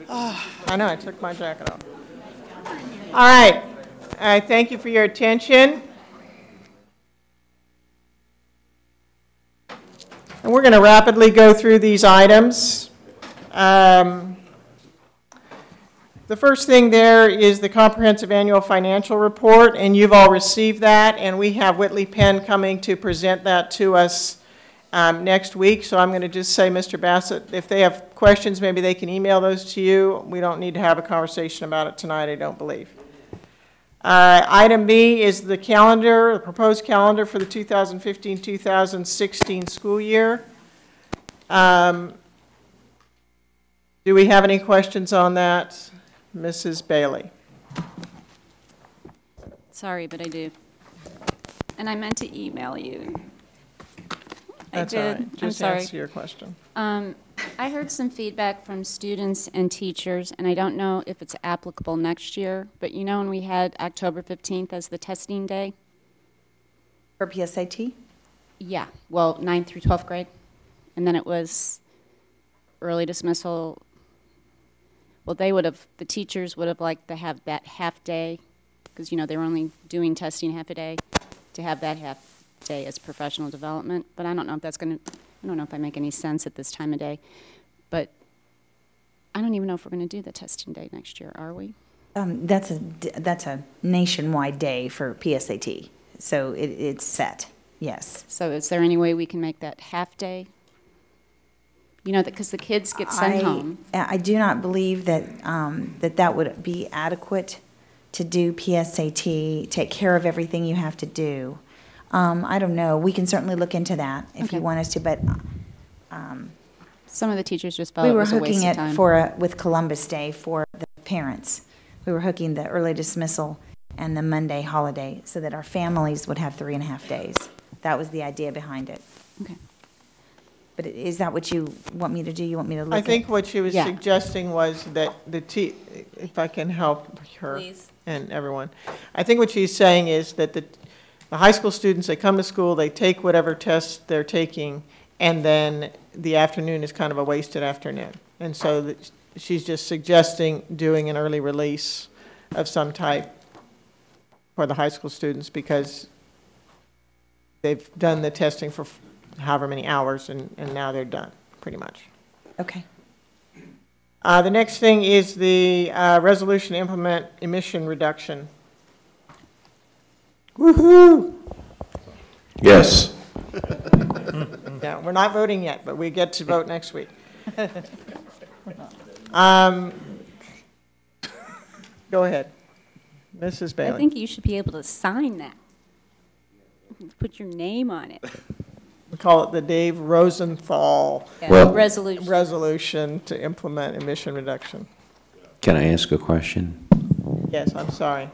Oh, I know, I took my jacket off. All right. I thank you for your attention. And we're going to rapidly go through these items. The first thing there is the comprehensive annual financial report, and you've all received that, and we have Whitley Penn coming to present that to us next week. So I'm going to just say, Mr. Bassett, if they have questions, maybe they can email those to you. We don't need to have a conversation about it tonight, I don't believe. Item B is the calendar, the proposed calendar for the 2015-2016 school year. Do we have any questions on that? Mrs. Bailey. Sorry, but I do. And I meant to email you. That's I did. all right. Just I'm sorry. answer your question. I heard some feedback from students and teachers, and I don't know if it's applicable next year, but you know when we had October 15th as the testing day? For PSAT? Yeah, well, 9th through 12th grade. And then it was early dismissal. Well, the teachers would have liked to have that half day, because, you know, they were only doing testing half a day, to have that half day as professional development. But I don't know if that's going to, I don't know if I make any sense at this time of day. But I don't even know if we're going to do the testing day next year, are we? That's a nationwide day for PSAT, so it's set, yes. So is there any way we can make that half day? You know, because the kids get sent home. I do not believe that that would be adequate to do PSAT, take care of everything you have to do. I don't know. We can certainly look into that if you want us to, but some of the teachers just felt it was a waste of time. We were hooking it with Columbus Day for the parents. We were hooking the early dismissal and the Monday holiday so that our families would have 3.5 days. That was the idea behind it. Okay. But is that what you want me to do? You want me to look at? I think what she was suggesting was that if I can help her Please. And everyone. I think what she's saying is that the high school students, they come to school, they take whatever tests they're taking, and then the afternoon is kind of a wasted afternoon. And so she's just suggesting doing an early release of some type for the high school students because they've done the testing for however many hours, and now they're done, pretty much. Okay. The next thing is the resolution to implement emission reduction. Woohoo! Yes. Yeah, we're not voting yet, but we get to vote next week. Go ahead, Mrs. Bailey. I think you should be able to sign that. Put your name on it. We call it the Dave Rosenthal resolution to implement emission reduction. Can I ask a question? Yes, I'm sorry.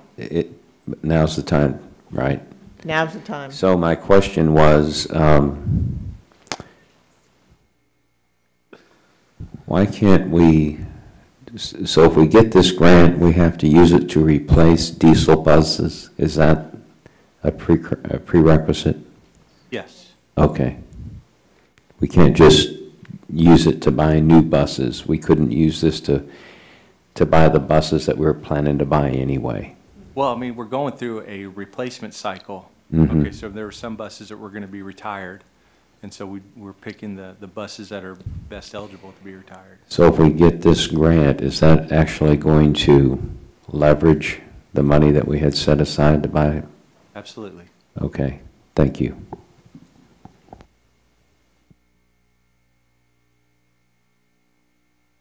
Now's the time, right? Now's the time. So my question was, why can't we, so if we get this grant, we have to use it to replace diesel buses? Is that a prerequisite? Yes. Okay. We can't just use it to buy new buses. We couldn't use this to buy the buses that we were planning to buy anyway. Well, I mean, we're going through a replacement cycle. Mm-hmm. Okay, so there were some buses that were going to be retired, and so we're picking the buses that are best eligible to be retired. So if we get this grant, is that actually going to leverage the money that we had set aside to buy it? Absolutely. Okay, thank you.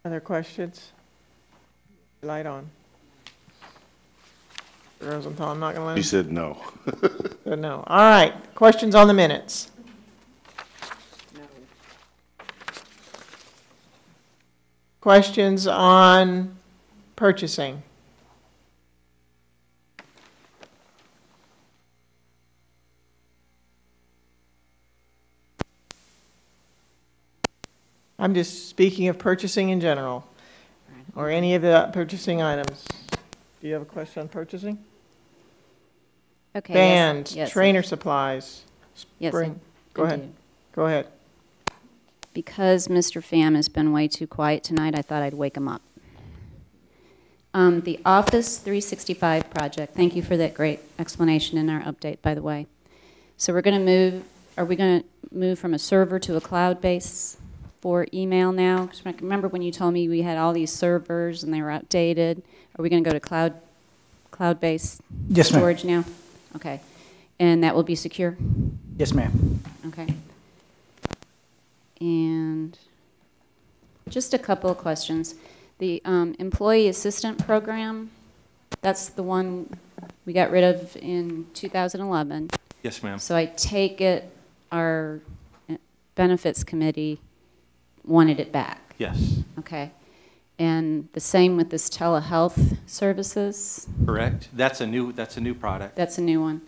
Other questions? Light on. Rosenthal, I'm not going to let him. He said no. Said no. All right. Questions on the minutes? No. Questions on purchasing? I'm just speaking of purchasing in general, or any of the purchasing items. Do you have a question on purchasing? Okay. Band, yes, trainer supplies, yes, spring. Go I ahead. do. Go ahead. because Mr. Pham has been way too quiet tonight, I thought I'd wake him up. The Office 365 project, thank you for that great explanation in our update, by the way. So we're going to move, are we going to move from a server to a cloud base for email now? 'Cause remember when you told me we had all these servers and they were outdated? Are we going to go to cloud-based Yes, ma'am. storage now? Okay. And that will be secure? Yes, ma'am. Okay. And just a couple of questions. The employee assistant program, that's the one we got rid of in 2011. Yes, ma'am. So I take it our benefits committee wanted it back. Yes, Okay. And the same with this telehealth services? correct. That's a new product. That's a new one.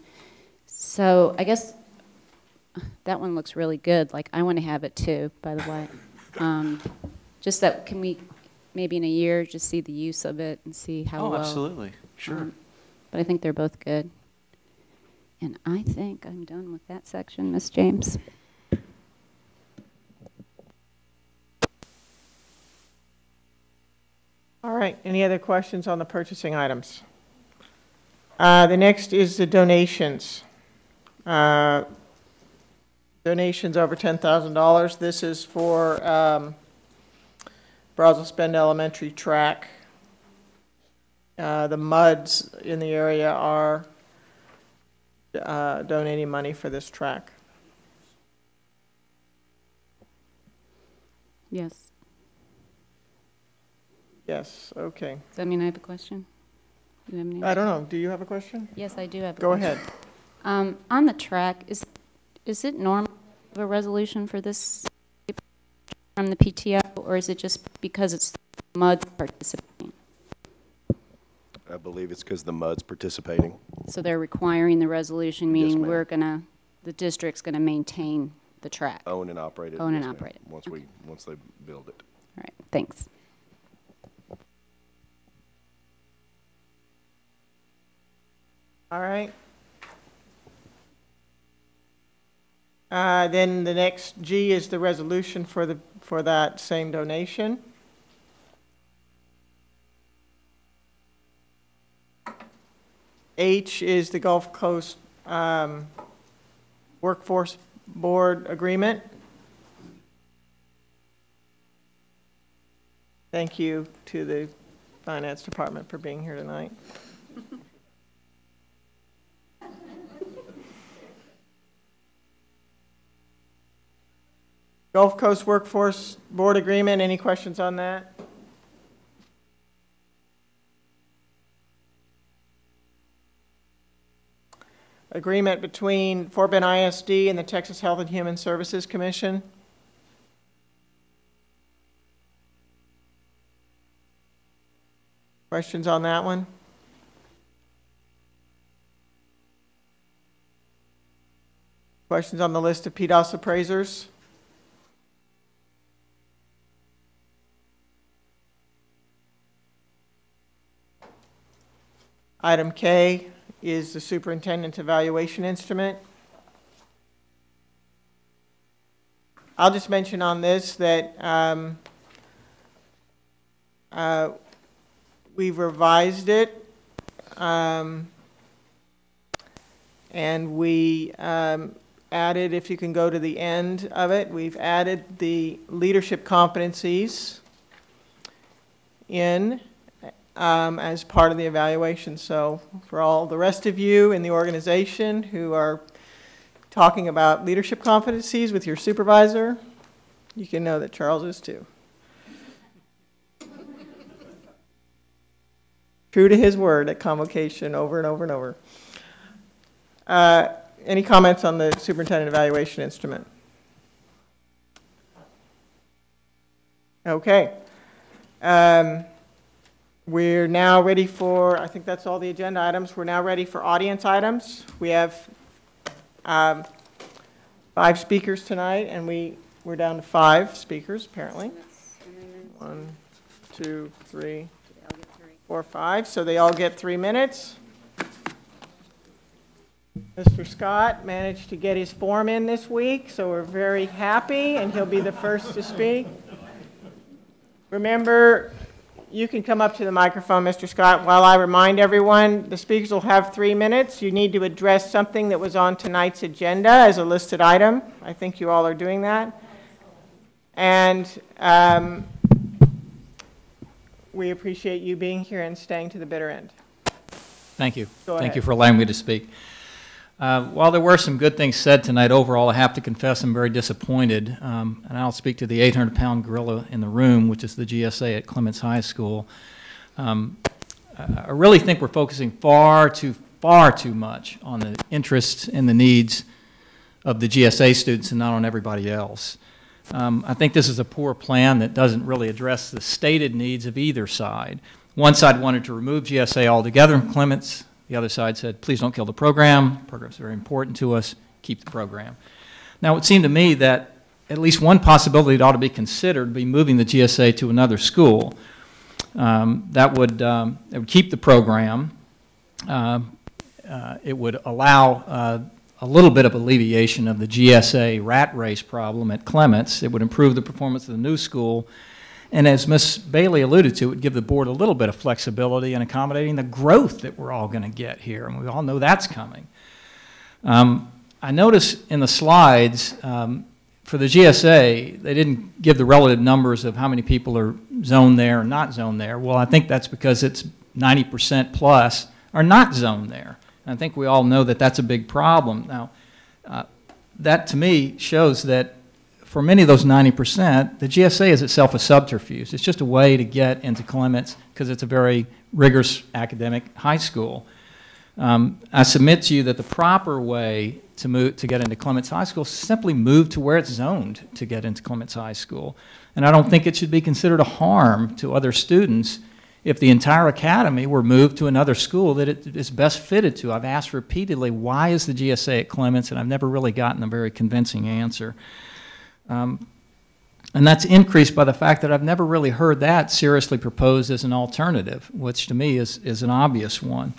So I guess that one looks really good. Like, I want to have it too, by the way. Just that, can we, maybe in a year, just see the use of it and see how well? Oh, absolutely. Sure. But I think they're both good. And I think I'm done with that section, Ms. James. All right, any other questions on the purchasing items? The next is the donations. Donations over $10,000. This is for Brazos Bend Elementary track. The MUDs in the area are donating money for this track. Yes. Yes, okay. Does that mean I have a question? Do you have any? I don't know, do you have a question? Yes, I do have a Go question. ahead. On the track, is it normal to have a resolution for this from the PTO, or is it just because it's MUD participating? I believe it's because the MUD's participating. So they're requiring the resolution, meaning ma'am. the district's gonna maintain the track? All Own and operate it. Own and yes, ma'am, operate it. Once they build it. right, thanks. All right. Then the next G is the resolution for that same donation. H is the Gulf Coast Workforce Board Agreement. Thank you to the Finance Department for being here tonight. Gulf Coast Workforce Board Agreement, any questions on that? Agreement between Fort Bend ISD and the Texas Health and Human Services Commission. Questions on that one? Questions on the list of PDOS appraisers? Item K is the superintendent's evaluation instrument. I'll just mention on this that we've revised it, and we added, if you can go to the end of it, we've added the leadership competencies in as part of the evaluation. So for all the rest of you in the organization who are talking about leadership competencies with your supervisor, you can know that Charles is too. True to his word at convocation over and over and over. Any comments on the superintendent evaluation instrument? Okay. We're now ready for, I think that's all the agenda items. We're now ready for audience items. We have 5 speakers tonight, and we're down to 5 speakers, apparently. 1, 2, 3, 4, 5. So they all get 3 minutes. Mr. Scott managed to get his form in this week, so we're very happy, and he'll be the first to speak. Remember, you can come up to the microphone, Mr. Scott. While I remind everyone, the speakers will have 3 minutes. You need to address something that was on tonight's agenda as a listed item. I think you all are doing that. And we appreciate you being here and staying to the bitter end. Thank you. Go Thank ahead. you for allowing me to speak. While there were some good things said tonight, overall, I have to confess I'm very disappointed. And I'll speak to the 800-pound gorilla in the room, which is the GSA at Clements High School. I really think we're focusing far too much on the interests and the needs of the GSA students and not on everybody else. I think this is a poor plan that doesn't really address the stated needs of either side. One side wanted to remove GSA altogether from Clements. The other side said, please don't kill the program. The program's very important to us. Keep the program. Now, it would seem to me that at least one possibility that ought to be considered would be moving the GSA to another school. That would keep the program. It would allow a little bit of alleviation of the GSA rat race problem at Clements. It would improve the performance of the new school. And as Ms. Bailey alluded to, it would give the board a little bit of flexibility in accommodating the growth that we're all going to get here, and we all know that's coming. I noticed in the slides, for the GSA, they didn't give the relative numbers of how many people are zoned there or not zoned there. Well, I think that's because it's 90% plus are not zoned there. And I think we all know that that's a big problem. Now, that to me shows that for many of those 90%, the GSA is itself a subterfuge. It's just a way to get into Clements because it's a very rigorous academic high school. I submit to you that the proper way to get into Clements High School is simply move to where it's zoned to get into Clements High School. And I don't think it should be considered a harm to other students if the entire academy were moved to another school that it is best fitted to. I've asked repeatedly, why is the GSA at Clements? And I've never really gotten a very convincing answer. And that's increased by the fact that I've never really heard that seriously proposed as an alternative, which to me is an obvious one.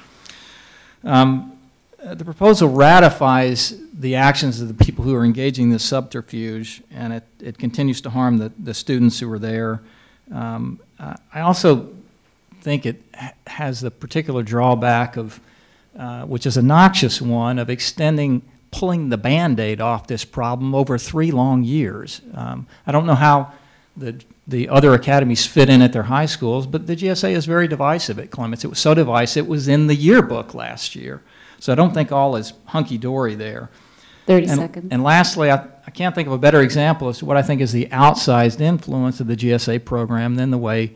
The proposal ratifies the actions of the people who are engaging in this subterfuge, and it continues to harm the students who are there. I also think it has the particular drawback of, which is a noxious one, of pulling the Band-Aid off this problem over 3 long years. I don't know how the other academies fit in at their high schools, but the GSA is very divisive at Clements. It was so divisive it was in the yearbook last year. So I don't think all is hunky-dory there. 30 seconds. And lastly, I can't think of a better example as to what I think is the outsized influence of the GSA program than the way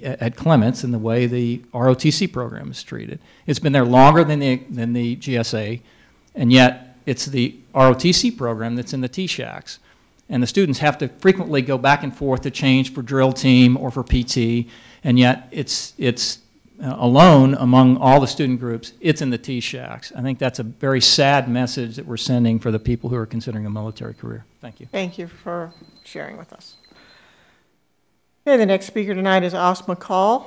at Clements and the way the ROTC program is treated. It's been there longer than the GSA, and yet it's the ROTC program that's in the T-Shacks. And the students have to frequently go back and forth to change for drill team or for PT, and yet it's alone among all the student groups, it's in the T-Shacks. I think that's a very sad message that we're sending for the people who are considering a military career. Thank you. Thank you for sharing with us. Okay, the next speaker tonight is Os McCall.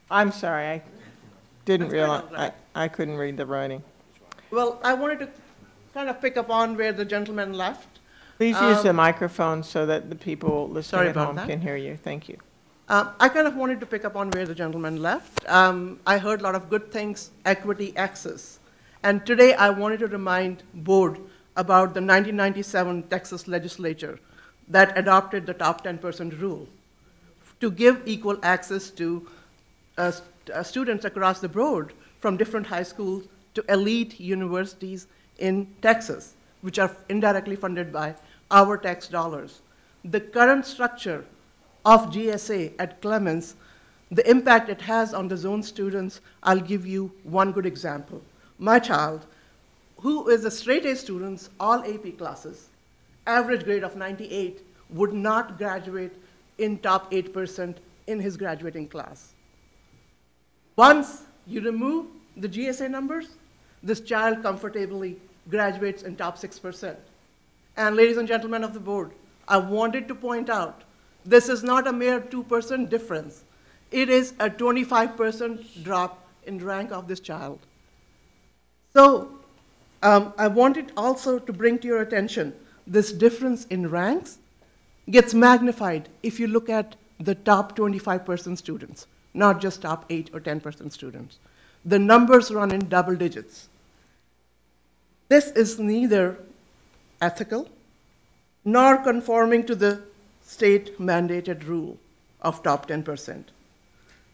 I'm sorry, I didn't realize, I couldn't read the writing. Well, I wanted to kind of pick up on where the gentleman left. Please use the microphone so that the people listening at home can hear you. Thank you. I kind of wanted to pick up on where the gentleman left. I heard a lot of good things, equity, access. And today I wanted to remind board about the 1997 Texas legislature that adopted the top 10% rule to give equal access to students across the board from different high schools to elite universities in Texas, which are indirectly funded by our tax dollars. The current structure of GSA at Clements, the impact it has on the zone students, I'll give you one good example. My child, who is a straight A student, all AP classes, average grade of 98, would not graduate in top 8% in his graduating class. Once you remove the GSA numbers, this child comfortably graduates in top 6%. And ladies and gentlemen of the board, I wanted to point out, this is not a mere 2% difference. It is a 25% drop in rank of this child. So I wanted also to bring to your attention this difference in ranks gets magnified if you look at the top 25% students, not just top 8 or 10% students. The numbers run in double digits. This is neither ethical nor conforming to the state mandated rule of top 10%.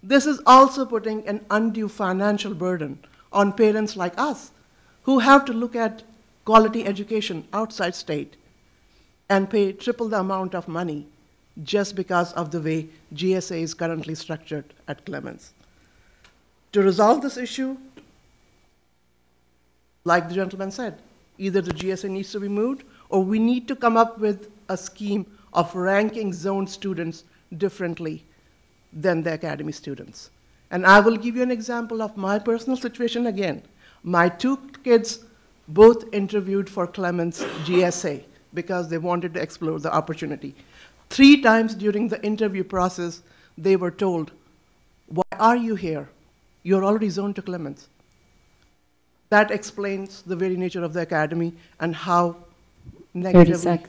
This is also putting an undue financial burden on parents like us who have to look at quality education outside state and pay triple the amount of money just because of the way GSA is currently structured at Clements. To resolve this issue, like the gentleman said, either the GSA needs to be moved or we need to come up with a scheme of ranking zone students differently than the academy students. And I will give you an example of my personal situation again. My 2 kids both interviewed for Clements GSA because they wanted to explore the opportunity. 3 times during the interview process, they were told, why are you here? You're already zoned to Clements. That explains the very nature of the academy and how negatively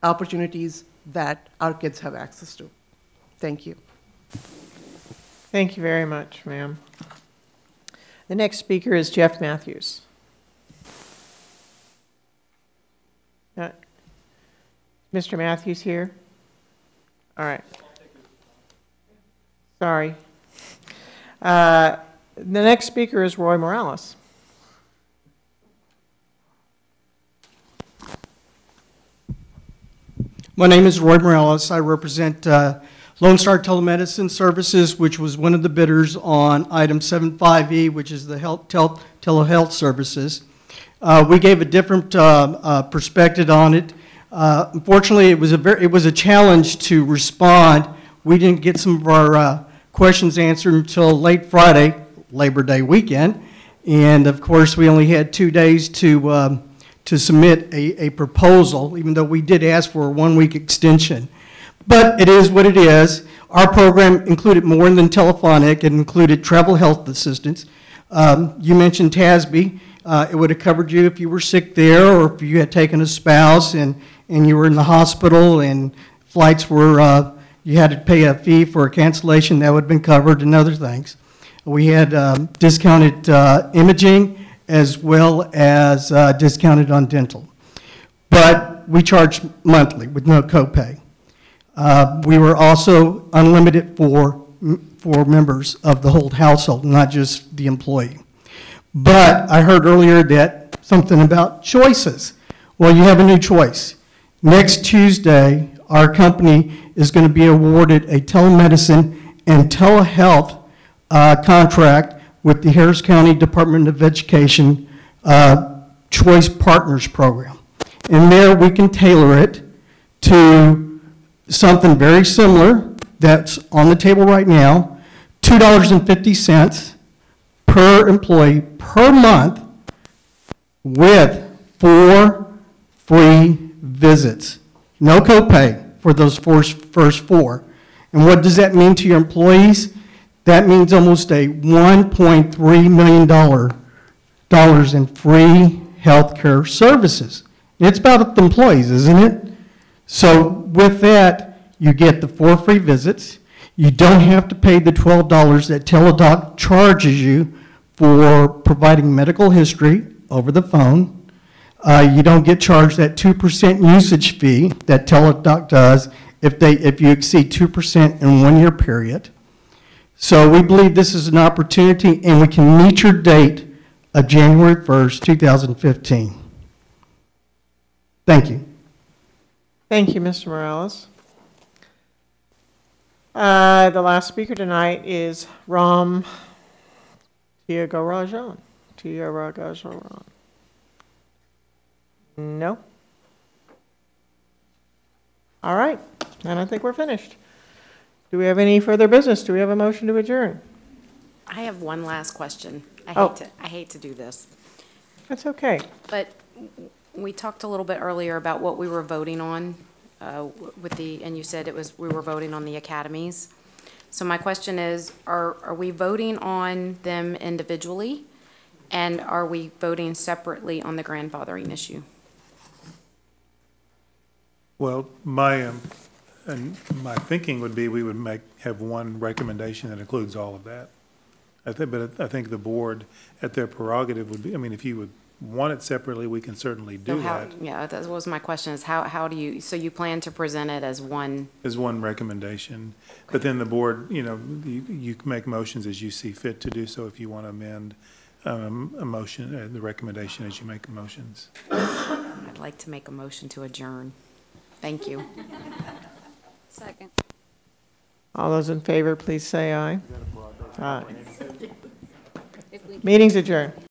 opportunities that our kids have access to. Thank you. Thank you very much, ma'am. The next speaker is Jeff Matthews. Mr. Matthews here? All right. Sorry. The next speaker is Roy Morales. My name is Roy Morales. I represent Lone Star Telemedicine Services, which was one of the bidders on item 75E, which is the telehealth services. We gave a different perspective on it. Unfortunately, it was a challenge to respond. We didn't get some of our questions answered until late Friday, Labor Day weekend, and of course we only had 2 days to submit a proposal, even though we did ask for a 1-week extension. But it is what it is. Our program included more than telephonic. It included travel health assistance. You mentioned TASB. It would have covered you if you were sick there or if you had taken a spouse and you were in the hospital and flights were, you had to pay a fee for a cancellation, that would have been covered, and other things. We had discounted imaging as well as discounted on dental. But we charged monthly with no copay. We were also unlimited for members of the whole household, not just the employee. But I heard earlier that something about choices. Well, you have a new choice. Next Tuesday, our company is going to be awarded a telemedicine and telehealth contract with the Harris County Department of Education Choice Partners Program. And there we can tailor it to something very similar that's on the table right now, $2.50 per employee per month with 4 free visits. No copay for those first 4. And what does that mean to your employees? That means almost a $1.3 million in free health care services. It's about the employees, isn't it? So with that, you get the 4 free visits. You don't have to pay the $12 that Teladoc charges you for providing medical history over the phone. You don't get charged that 2% usage fee that Teladoc does if you exceed 2% in 1 year period. So we believe this is an opportunity, and we can meet your date of January 1st, 2015. Thank you. Thank you, Mr. Morales. The last speaker tonight is Ram Tiagarajan. No? All right, and I think we're finished. Do we have any further business? Do we have a motion to adjourn? I have one last question. I hate to do this. That's okay. But We talked a little bit earlier about what we were voting on with the, and you said it was, we were voting on the academies. So my question is, are we voting on them individually? And are we voting separately on the grandfathering issue? Well, my thinking would be we would have one recommendation that includes all of that. But I think the board, at their prerogative, would be, I mean, if you would want it separately, we can certainly do that. Yeah, that was my question, is how do you, so you plan to present it as one? As one recommendation. But then the board, you know, you can make motions as you see fit to do so if you want to amend a motion, the recommendation as you make motions. I'd like to make a motion to adjourn. Thank you. Second. All those in favor, please say aye. Aye. Meeting's adjourned.